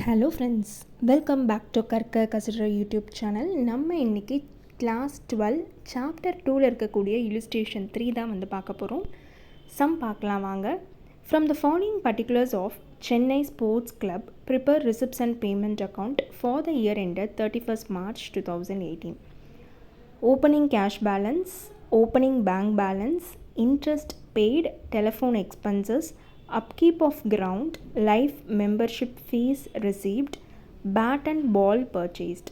Hello friends, welcome back to கற்க கசிடுற YouTube channel. நம்ம இன்றைக்கி கிளாஸ் 12 சாப்டர் 2ல் இருக்கக்கூடிய illustration 3 தான் வந்து பார்க்க போகிறோம். சம் பார்க்கலாம் வாங்க. From the following particulars of Chennai sports club prepare receipts and payment account for the year ended 31st March 2018. Opening cash balance, opening bank balance, interest paid, telephone expenses, upkeep of ground, life membership fees received, bat and ball purchased.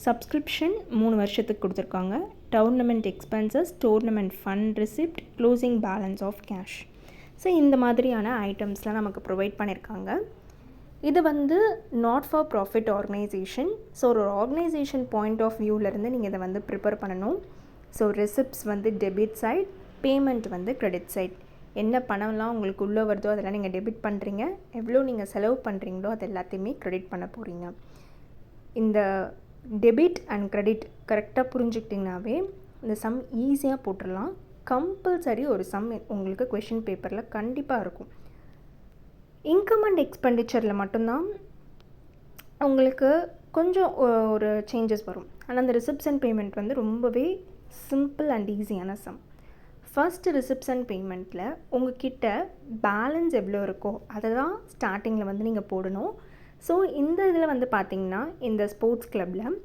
Subscription 3 வருஷத்துக்கு கொடுத்துருக்காங்க. Tournament expenses, tournament fund receipt, closing balance of cash. So இந்த மாதிரியான ஐட்டம்ஸ்லாம் நமக்கு provide பண்ணியிருக்காங்க. இது வந்து not for profit organisation. So ஒரு ஆர்கனைசேஷன் பாயிண்ட் ஆஃப் வியூவிலேருந்து நீங்கள் இதை வந்து ப்ரிப்பேர் பண்ணணும். ஸோ ரெசிப்ட்ஸ் வந்து டெபிட் சைட், பேமெண்ட் வந்து கிரெடிட் சைட். என்ன பணம்லாம் உங்களுக்கு உள்ளே வருதோ அதெல்லாம் நீங்கள் டெபிட் பண்ணுறீங்க, எவ்வளோ நீங்கள் செலவு பண்ணுறீங்களோ அது எல்லாத்தையுமே க்ரெடிட் பண்ண போகிறீங்க. இந்த டெபிட் அண்ட் க்ரெடிட் கரெக்டாக புரிஞ்சுக்கிட்டிங்கனாவே இந்த சம் ஈஸியாக போட்டுடலாம். கம்பல்சரி ஒரு சம் உங்களுக்கு கொஷின் பேப்பரில் கண்டிப்பாக இருக்கும். இன்கம் அண்ட் எக்ஸ்பெண்டிச்சரில் மட்டும்தான் உங்களுக்கு கொஞ்சம் ஒரு சேஞ்சஸ் வரும். ஆனால் அந்த ரிசிப்ட்ஸ் அண்ட் பேமெண்ட் வந்து ரொம்பவே சிம்பிள் அண்ட் ஈஸியான சம். ஃபர்ஸ்ட்டு ரிசிப்ட்ஸ் அண்ட் பேமெண்ட்டில் உங்கள்கிட்ட பேலன்ஸ் எவ்வளோ இருக்கோ அதை தான் ஸ்டார்டிங்கில் வந்து நீங்கள் போடணும். ஸோ இந்த இதில் வந்து பார்த்திங்கன்னா இந்த ஸ்போர்ட்ஸ் கிளப்பில்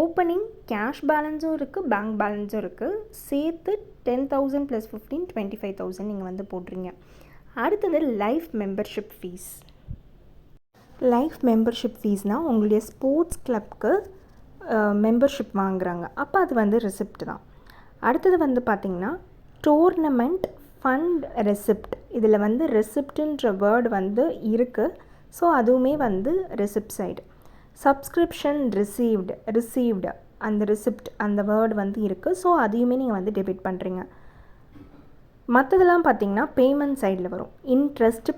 ஓப்பனிங் கேஷ் பேலன்ஸும் இருக்குது, பேங்க் பேலன்ஸும் இருக்குது. சேர்த்து 10,000 + 15 25,000 நீங்கள் வந்து போடுறீங்க. அடுத்தது life membership fees. Life membership ஃபீஸ்னால் உங்களுடைய ஸ்போர்ட்ஸ் கிளப்க்கு மெம்பர்ஷிப் வாங்குகிறாங்க, அப்போ அது வந்து ரெசிப்ட் தான். அடுத்தது வந்து பார்த்திங்கன்னா டோர்னமெண்ட் ஃபண்ட் ரெசிப்ட். இதில் வந்து ரெசிப்டுன்ற வேர்டு வந்து இருக்குது. ஸோ அதுவுமே வந்து ரெசிப்ட் சைடு. சப்ஸ்கிரிப்ஷன் ரிசீவ்டு அந்த ரெசிப்ட் அந்த வேர்டு வந்து இருக்குது. ஸோ அதையுமே நீங்கள் வந்து டெபிட் பண்ணுறீங்க. மற்றதெல்லாம் பார்த்திங்கன்னா பேமெண்ட் சைடில் வரும். இன்ட்ரெஸ்ட்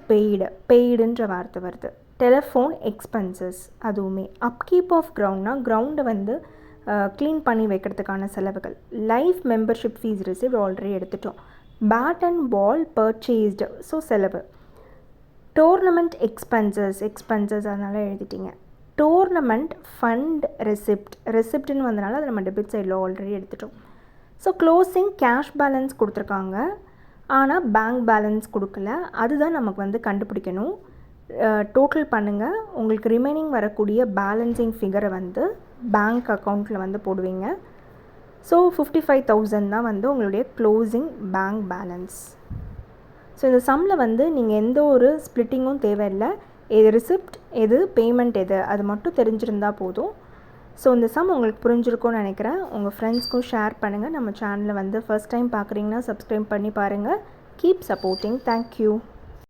பெய்டுன்ற வார்த்தை வருது. டெலிஃபோன் எக்ஸ்பென்சஸ் அதுவுமே. அப்கீப் ஆஃப் கிரவுண்ட்னால் கிரவுண்டை வந்து க்ளீன் பண்ணி வைக்கிறதுக்கான செலவுகள். Life membership fees received already எடுத்துட்டோம். Bat and ball purchased, so செலவு. டோர்னமெண்ட் எக்ஸ்பென்சஸ் அதனால் எழுதிட்டிங்க. டோர்னமெண்ட் ஃபண்ட் ரெசிப்ட்னு வந்தனால அதை நம்ம டெபிட் சைடில் ஆல்ரெடி எடுத்துட்டோம். ஸோ க்ளோசிங் கேஷ் பேலன்ஸ் கொடுத்துருக்காங்க, ஆனால் பேங்க் பேலன்ஸ் கொடுக்கல. அதுதான் நமக்கு வந்து கண்டுபிடிக்கணும். டோட்டல் பண்ணுங்கள். உங்களுக்கு ரிமைனிங் வரக்கூடிய பேலன்சிங் ஃபிகரை வந்து பேங்க் அக்கௌண்ட்டில் வந்து போடுவீங்க. ஸோ 55,000 தான் வந்து உங்களுடைய க்ளோசிங் பேங்க் பேலன்ஸ். ஸோ இந்த சம்மில் வந்து நீங்கள் எந்த ஒரு ஸ்ப்ளிட்டிங்கும் தேவையில்லை. எது ரிசிப்ட் எது பேமெண்ட் எது அது மட்டும் தெரிஞ்சிருந்தால் போதும். ஸோ இந்த சம் உங்களுக்கு புரிஞ்சிருக்கும்னு நினைக்கிறேன். உங்கள் ஃப்ரெண்ட்ஸ்க்கும் ஷேர் பண்ணுங்கள். நம்ம சேனலை வந்து ஃபர்ஸ்ட் டைம் பார்க்குறீங்கன்னா சப்ஸ்கிரைப் பண்ணி பாருங்கள். Keep supporting. தேங்க்யூ.